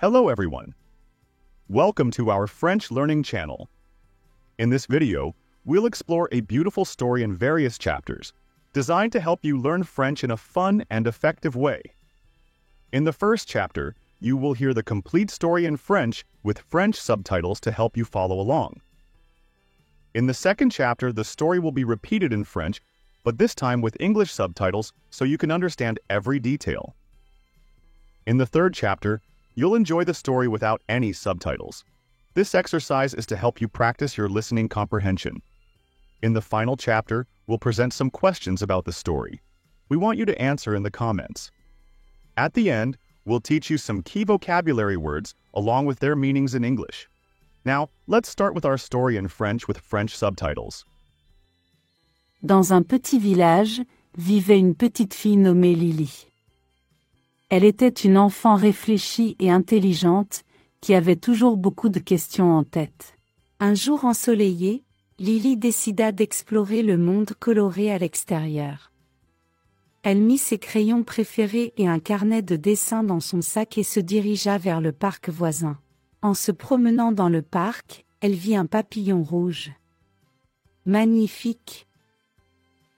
Hello everyone! Welcome to our French learning channel. In this video, we'll explore a beautiful story in various chapters, designed to help you learn French in a fun and effective way. In the first chapter, you will hear the complete story in French with French subtitles to help you follow along. In the second chapter, the story will be repeated in French, but this time with English subtitles so you can understand every detail. In the third chapter, you'll enjoy the story without any subtitles. This exercise is to help you practice your listening comprehension. In the final chapter, we'll present some questions about the story. We want you to answer in the comments. At the end, we'll teach you some key vocabulary words along with their meanings in English. Now, let's start with our story in French with French subtitles. Dans un petit village, vivait une petite fille nommée Lily. Elle était une enfant réfléchie et intelligente, qui avait toujours beaucoup de questions en tête. Un jour ensoleillé, Lily décida d'explorer le monde coloré à l'extérieur. Elle mit ses crayons préférés et un carnet de dessin dans son sac et se dirigea vers le parc voisin. En se promenant dans le parc, elle vit un papillon rouge. Magnifique!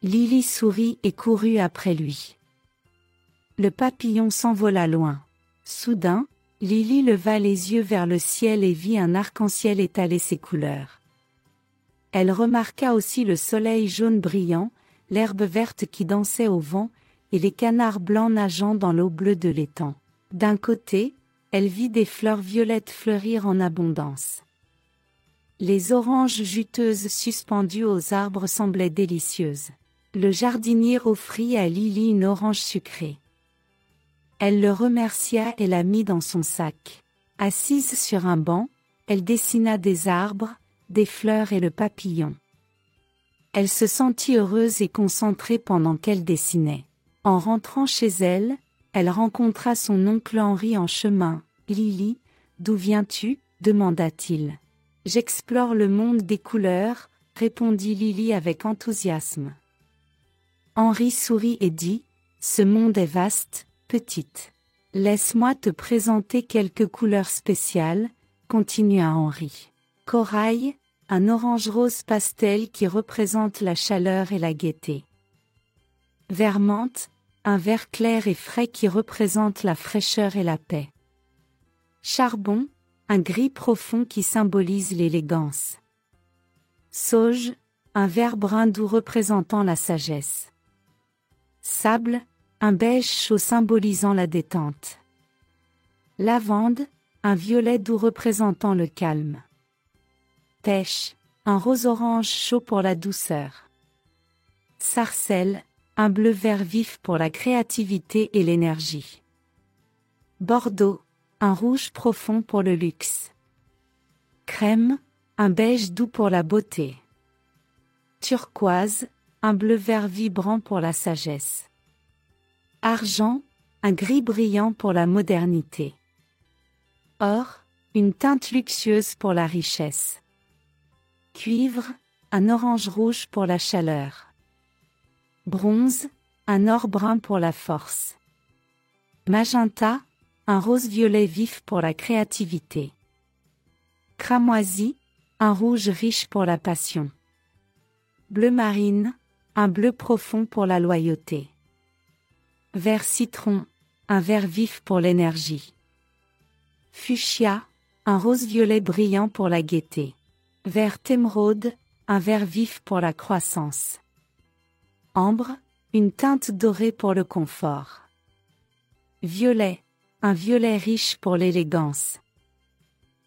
Lily sourit et courut après lui. Le papillon s'envola loin. Soudain, Lily leva les yeux vers le ciel et vit un arc-en-ciel étaler ses couleurs. Elle remarqua aussi le soleil jaune brillant, l'herbe verte qui dansait au vent, et les canards blancs nageant dans l'eau bleue de l'étang. D'un côté, elle vit des fleurs violettes fleurir en abondance. Les oranges juteuses suspendues aux arbres semblaient délicieuses. Le jardinier offrit à Lily une orange sucrée. Elle le remercia et la mit dans son sac. Assise sur un banc, elle dessina des arbres, des fleurs et le papillon. Elle se sentit heureuse et concentrée pendant qu'elle dessinait. En rentrant chez elle, elle rencontra son oncle Henri en chemin. « Lily, d'où viens-tu » demanda-t-il. « J'explore le monde des couleurs » répondit Lily avec enthousiasme. Henri sourit et dit « Ce monde est vaste, petite. Laisse-moi te présenter quelques couleurs spéciales » continua Henri. Corail, un orange rose pastel qui représente la chaleur et la gaieté. Vermente, un vert clair et frais qui représente la fraîcheur et la paix. Charbon, un gris profond qui symbolise l'élégance. Sauge, un vert brun doux représentant la sagesse. Sable, un beige chaud symbolisant la détente. Lavande, un violet doux représentant le calme. Pêche, un rose-orange chaud pour la douceur. Sarcelle, un bleu-vert vif pour la créativité et l'énergie. Bordeaux, un rouge profond pour le luxe. Crème, un beige doux pour la beauté. Turquoise, un bleu-vert vibrant pour la sagesse. Argent, un gris brillant pour la modernité. Or, une teinte luxueuse pour la richesse. Cuivre, un orange rouge pour la chaleur. Bronze, un or brun pour la force. Magenta, un rose violet vif pour la créativité. Cramoisi, un rouge riche pour la passion. Bleu marine, un bleu profond pour la loyauté. Vert citron, un vert vif pour l'énergie. Fuchsia, un rose violet brillant pour la gaieté. Vert émeraude, un vert vif pour la croissance. Ambre, une teinte dorée pour le confort. Violet, un violet riche pour l'élégance.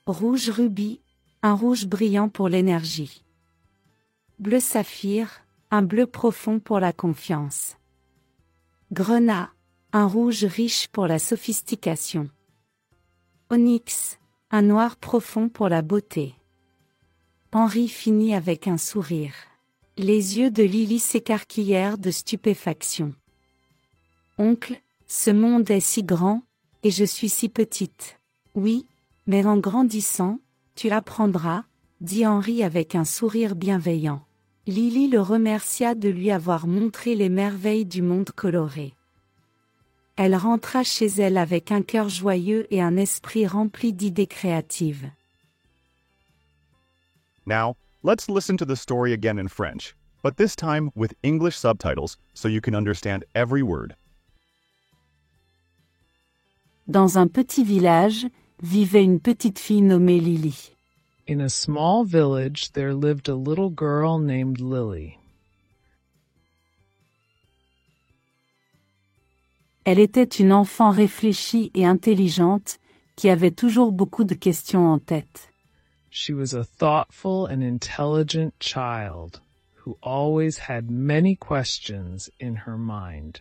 Rouge rubis, un rouge brillant pour l'énergie. Bleu saphir, un bleu profond pour la confiance. Grenat, un rouge riche pour la sophistication. Onyx, un noir profond pour la beauté. Henri finit avec un sourire. Les yeux de Lily s'écarquillèrent de stupéfaction. « Oncle, ce monde est si grand, et je suis si petite. »« Oui, mais en grandissant, tu apprendras, » dit Henri avec un sourire bienveillant. Lily le remercia de lui avoir montré les merveilles du monde coloré. Elle rentra chez elle avec un cœur joyeux et un esprit rempli d'idées créatives. Now, let's listen to the story again in French, but this time with English subtitles so you can understand every word. Dans un petit village, vivait une petite fille nommée Lily. In a small village, there lived a little girl named Lily. Elle était une enfant réfléchie et intelligente, qui avait toujours beaucoup de questions en tête. She was a thoughtful and intelligent child who always had many questions in her mind.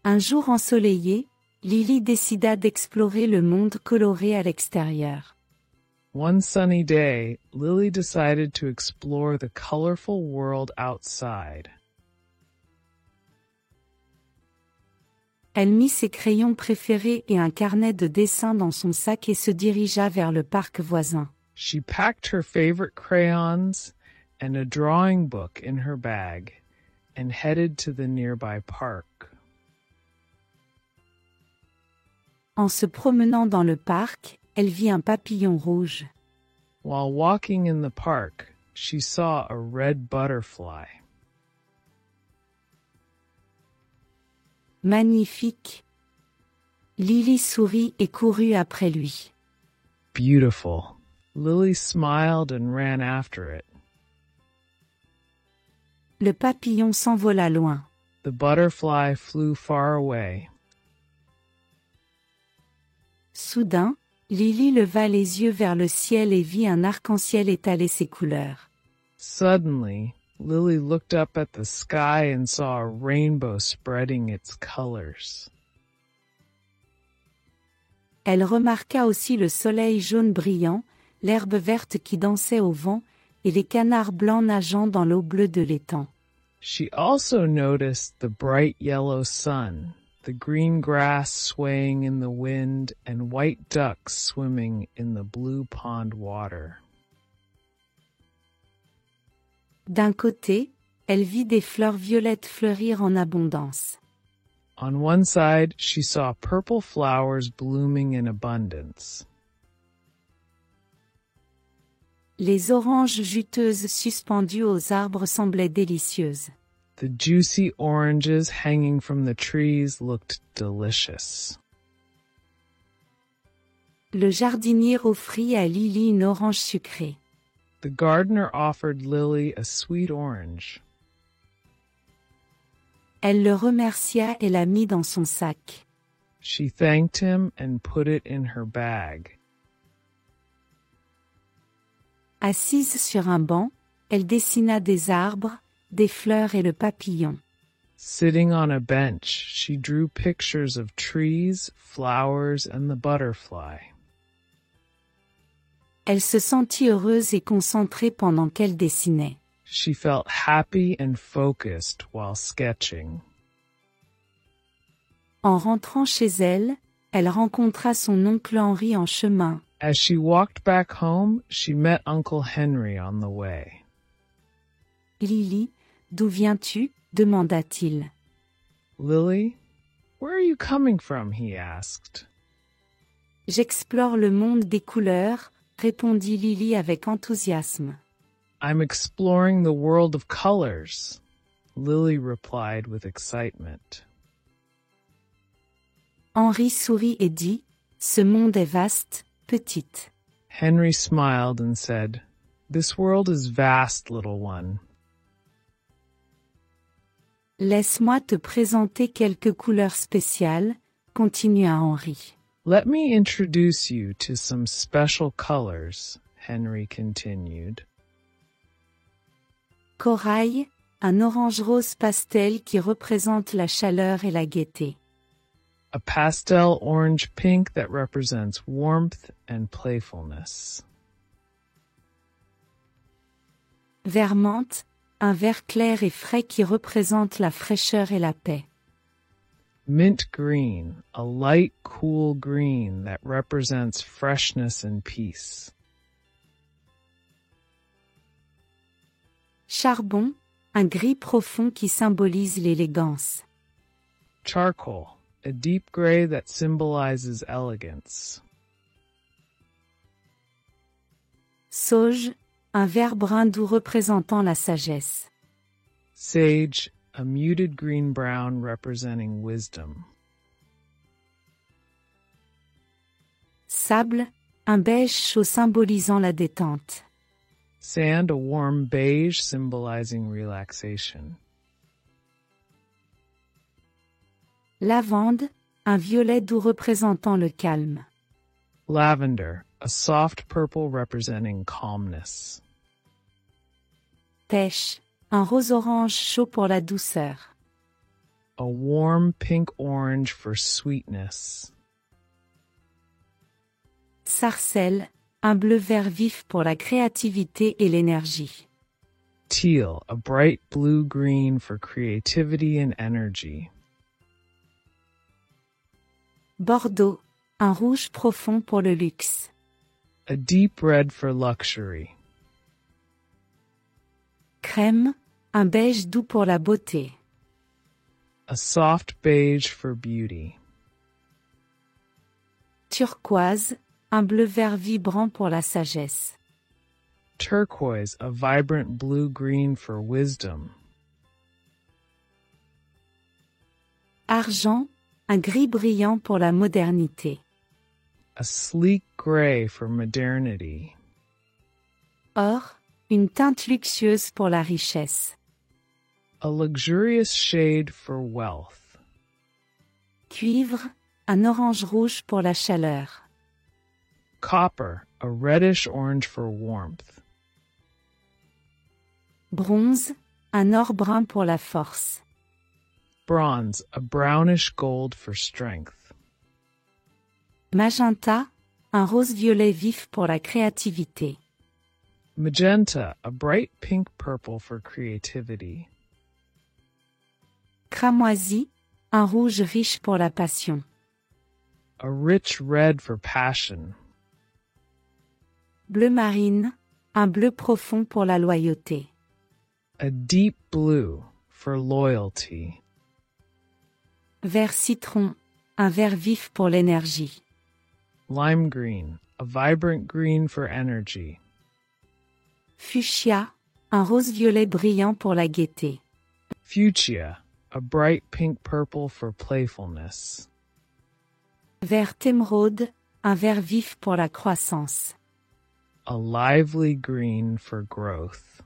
Un jour ensoleillé, Lily décida d'explorer le monde coloré à l'extérieur. One sunny day, Lily decided to explore the colorful world outside. Elle mit ses crayons préférés et un carnet de dessin dans son sac et se dirigea vers le parc voisin. She packed her favorite crayons and a drawing book in her bag and headed to the nearby park. En se promenant dans le parc, elle vit un papillon rouge. While walking in the park, she saw a red butterfly. Magnifique! Lily sourit et courut après lui. Beautiful. Lily smiled and ran after it. Le papillon s'envola loin. The butterfly flew far away. Soudain, Lily leva les yeux vers le ciel et vit un arc-en-ciel étaler ses couleurs. Suddenly, Lily looked up at the sky and saw a rainbow spreading its colors. Elle remarqua aussi le soleil jaune brillant, l'herbe verte qui dansait au vent, et les canards blancs nageant dans l'eau bleue de l'étang. She also noticed the bright yellow sun, the green grass swaying in the wind, and white ducks swimming in the blue pond water. D'un côté, elle vit des fleurs violettes fleurir en abondance. On one side, she saw purple flowers blooming in abundance. Les oranges juteuses suspendues aux arbres semblaient délicieuses. The juicy oranges hanging from the trees looked delicious. Le jardinier offrit à Lily une orange sucrée. The gardener offered Lily a sweet orange. Elle le remercia et la mit dans son sac. She thanked him and put it in her bag. Assise sur un banc, elle dessina des arbres, des fleurs et le papillon. Sitting on a bench, she drew pictures of trees, flowers, and the butterfly. Elle se sentit heureuse et concentrée pendant qu'elle dessinait. She felt happy and focused while sketching. En rentrant chez elle, elle rencontra son oncle Henry en chemin. As she walked back home, she met Uncle Henry on the way. Lily, d'où viens-tu? Demanda-t-il. Lily, where are you coming from? He asked. J'explore le monde des couleurs, répondit Lily avec enthousiasme. I'm exploring the world of colors, Lily replied with excitement. Henry sourit et dit, ce monde est vaste, petite. Henry smiled and said, This world is vast, little one. Laisse-moi te présenter quelques couleurs spéciales, continua Henry. Let me introduce you to some special colors, Henry continued. Corail, un orange rose pastel qui représente la chaleur et la gaieté. A pastel orange pink that represents warmth and playfulness. Vermante, un vert clair et frais qui représente la fraîcheur et la paix. Mint green, a light, cool green that represents freshness and peace. Charbon, un gris profond qui symbolise l'élégance. Charcoal, a deep gray that symbolizes elegance. Sauge, un vert brun doux représentant la sagesse. Sage, a muted green-brown representing wisdom. Sable, un beige chaud symbolisant la détente. Sand, a warm beige symbolizing relaxation. Lavande, un violet doux représentant le calme. Lavender, a soft purple representing calmness. Pêche, un rose orange chaud pour la douceur. A warm pink-orange for sweetness. Sarcelle, un bleu vert vif pour la créativité et l'énergie. Teal, a bright blue-green for creativity and energy. Bordeaux, un rouge profond pour le luxe. A deep red for luxury. Crème, un beige doux pour la beauté. A soft beige for beauty. Turquoise, un bleu vert vibrant pour la sagesse. Turquoise, a vibrant blue-green for wisdom. Argent, un gris brillant pour la modernité. A sleek gray for modernity. Or, une teinte luxueuse pour la richesse. A luxurious shade for wealth. Cuivre, un orange rouge pour la chaleur. Copper, a reddish-orange for warmth. Bronze, un or brun pour la force. Bronze, a brownish gold for strength. Magenta, un rose-violet vif pour la créativité. Magenta, a bright pink-purple for creativity. Cramoisi, un rouge riche pour la passion. A rich red for passion. Bleu marine, un bleu profond pour la loyauté. A deep blue for loyalty. Vert citron, un vert vif pour l'énergie. Lime green, a vibrant green for energy. Fuchsia, un rose-violet brillant pour la gaieté. Fuchsia, a bright pink-purple for playfulness. Vert émeraude, un vert vif pour la croissance. A lively green for growth.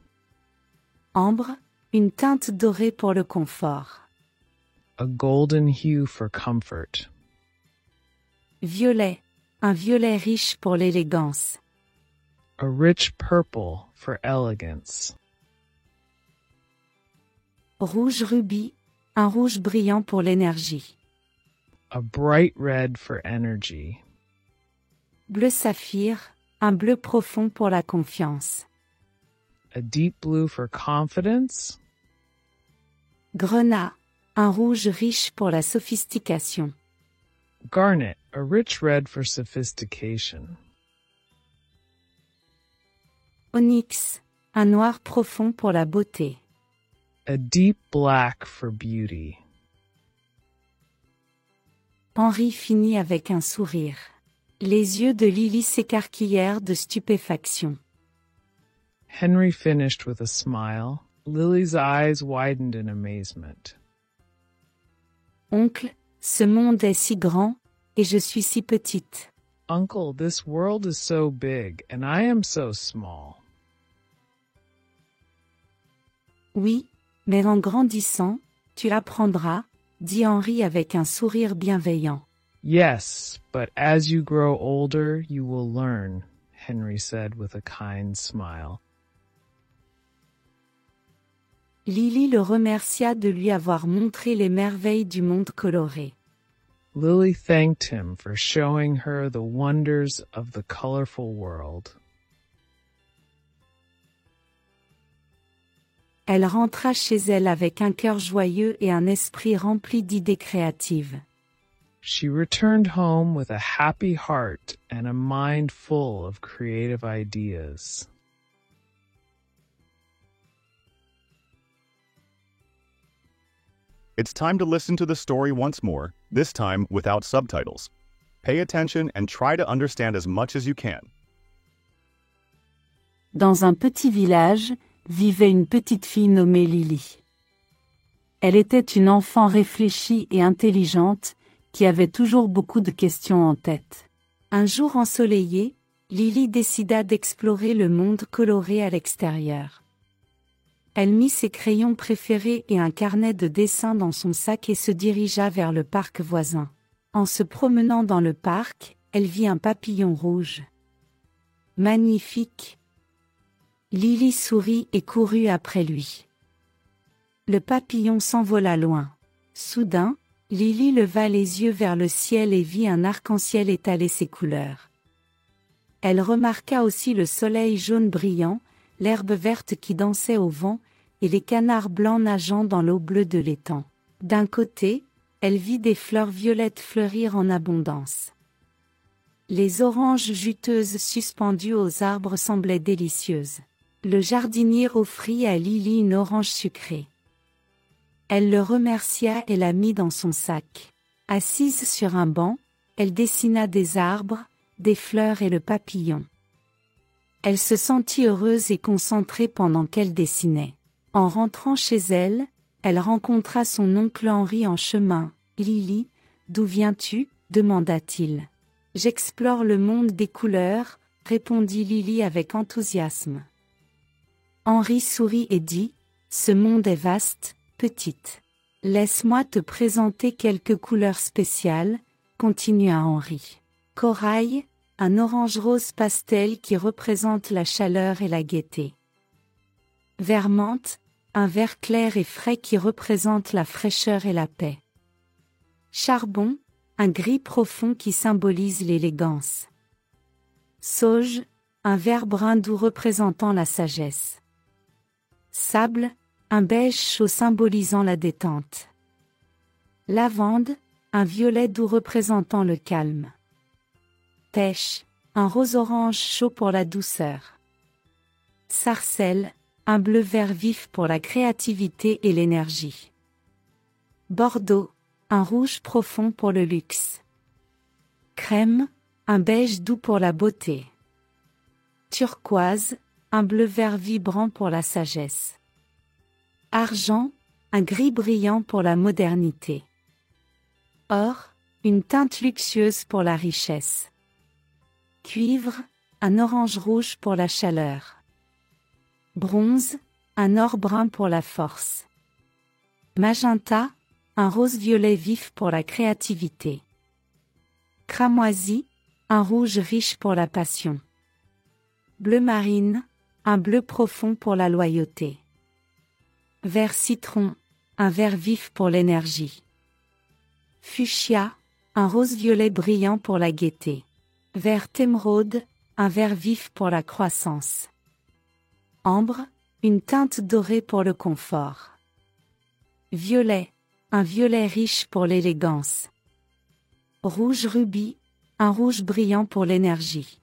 Ambre, une teinte dorée pour le confort. A golden hue for comfort. Violet, un violet riche pour l'élégance. A rich purple for elegance. Rouge rubis, un rouge brillant pour l'énergie. A bright red for energy. Bleu saphir, un bleu profond pour la confiance. A deep blue for confidence. Grenat, un rouge riche pour la sophistication. Garnet, a rich red for sophistication. Onyx, un noir profond pour la beauté. A deep black for beauty. Henri finit avec un sourire. Les yeux de Lily s'écarquillèrent de stupéfaction. Henry finished with a smile. Lily's eyes widened in amazement. Oncle, ce monde est si grand, et je suis si petite. Uncle, this world is so big, and I am so small. Oui, mais en grandissant, tu apprendras, dit Henri avec un sourire bienveillant. Yes, but as you grow older, you will learn, Henry said with a kind smile. Lily le remercia de lui avoir montré les merveilles du monde coloré. Lily thanked him for showing her the wonders of the colorful world. Elle rentra chez elle avec un cœur joyeux et un esprit rempli d'idées créatives. She returned home with a happy heart and a mind full of creative ideas. It's time to listen to the story once more, this time without subtitles. Pay attention and try to understand as much as you can. Dans un petit village, vivait une petite fille nommée Lily. Elle était une enfant réfléchie et intelligente, qui avait toujours beaucoup de questions en tête. Un jour ensoleillé, Lily décida d'explorer le monde coloré à l'extérieur. Elle mit ses crayons préférés et un carnet de dessin dans son sac et se dirigea vers le parc voisin. En se promenant dans le parc, elle vit un papillon rouge. Magnifique! Lily sourit et courut après lui. Le papillon s'envola loin. Soudain, Lily leva les yeux vers le ciel et vit un arc-en-ciel étaler ses couleurs. Elle remarqua aussi le soleil jaune brillant, l'herbe verte qui dansait au vent, et les canards blancs nageant dans l'eau bleue de l'étang. D'un côté, elle vit des fleurs violettes fleurir en abondance. Les oranges juteuses suspendues aux arbres semblaient délicieuses. Le jardinier offrit à Lily une orange sucrée. Elle le remercia et la mit dans son sac. Assise sur un banc, elle dessina des arbres, des fleurs et le papillon. Elle se sentit heureuse et concentrée pendant qu'elle dessinait. En rentrant chez elle, elle rencontra son oncle Henri en chemin. « Lily, d'où viens-tu » demanda-t-il. « J'explore le monde des couleurs » répondit Lily avec enthousiasme. Henri sourit et dit « Ce monde est vaste, petite. Laisse-moi te présenter quelques couleurs spéciales » continua Henri. Corail, un orange rose pastel qui représente la chaleur et la gaieté. Vermente, un vert clair et frais qui représente la fraîcheur et la paix. Charbon, un gris profond qui symbolise l'élégance. Sauge, un vert brun doux représentant la sagesse. Sable, un beige chaud symbolisant la détente. Lavande, un violet doux représentant le calme. Pêche, un rose-orange chaud pour la douceur. Sarcelle, un bleu-vert vif pour la créativité et l'énergie. Bordeaux, un rouge profond pour le luxe. Crème, un beige doux pour la beauté. Turquoise, un bleu-vert vibrant pour la sagesse. Argent, un gris brillant pour la modernité. Or, une teinte luxueuse pour la richesse. Cuivre, un orange rouge pour la chaleur. Bronze, un or brun pour la force. Magenta, un rose-violet vif pour la créativité. Cramoisi, un rouge riche pour la passion. Bleu marine, un bleu profond pour la loyauté. Vert citron, un vert vif pour l'énergie. Fuchsia, un rose-violet brillant pour la gaieté. Vert émeraude, un vert vif pour la croissance. Ambre, une teinte dorée pour le confort. Violet, un violet riche pour l'élégance. Rouge rubis, un rouge brillant pour l'énergie.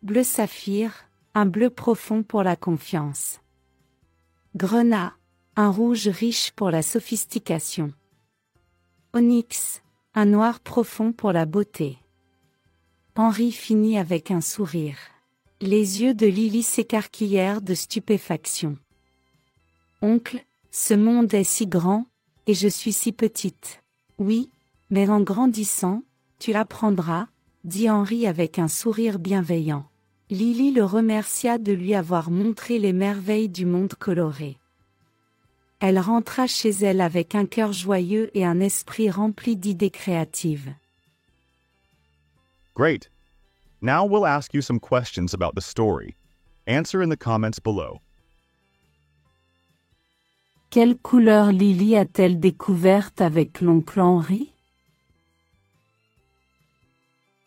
Bleu saphir, un bleu profond pour la confiance. Grenat, un rouge riche pour la sophistication. Onyx, un noir profond pour la beauté. Henri finit avec un sourire. Les yeux de Lily s'écarquillèrent de stupéfaction. « Oncle, ce monde est si grand, et je suis si petite. »« Oui, mais en grandissant, tu apprendras, » dit Henri avec un sourire bienveillant. Lily le remercia de lui avoir montré les merveilles du monde coloré. Elle rentra chez elle avec un cœur joyeux et un esprit rempli d'idées créatives. Great! Now we'll ask you some questions about the story. Answer in the comments below. Quelle couleur Lily a-t-elle découverte avec l'oncle Henri?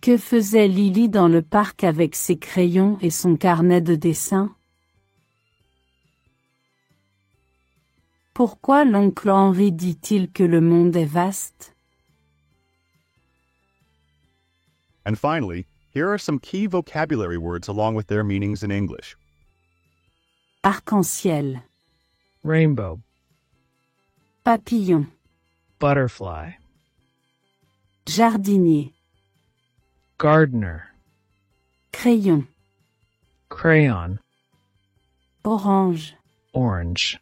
Que faisait Lily dans le parc avec ses crayons et son carnet de dessin? Pourquoi l'oncle Henri dit-il que le monde est vaste? And finally, here are some key vocabulary words along with their meanings in English. Arc-en-ciel. Rainbow. papillon, butterfly, jardinier, gardener, crayon, crayon, orange, orange.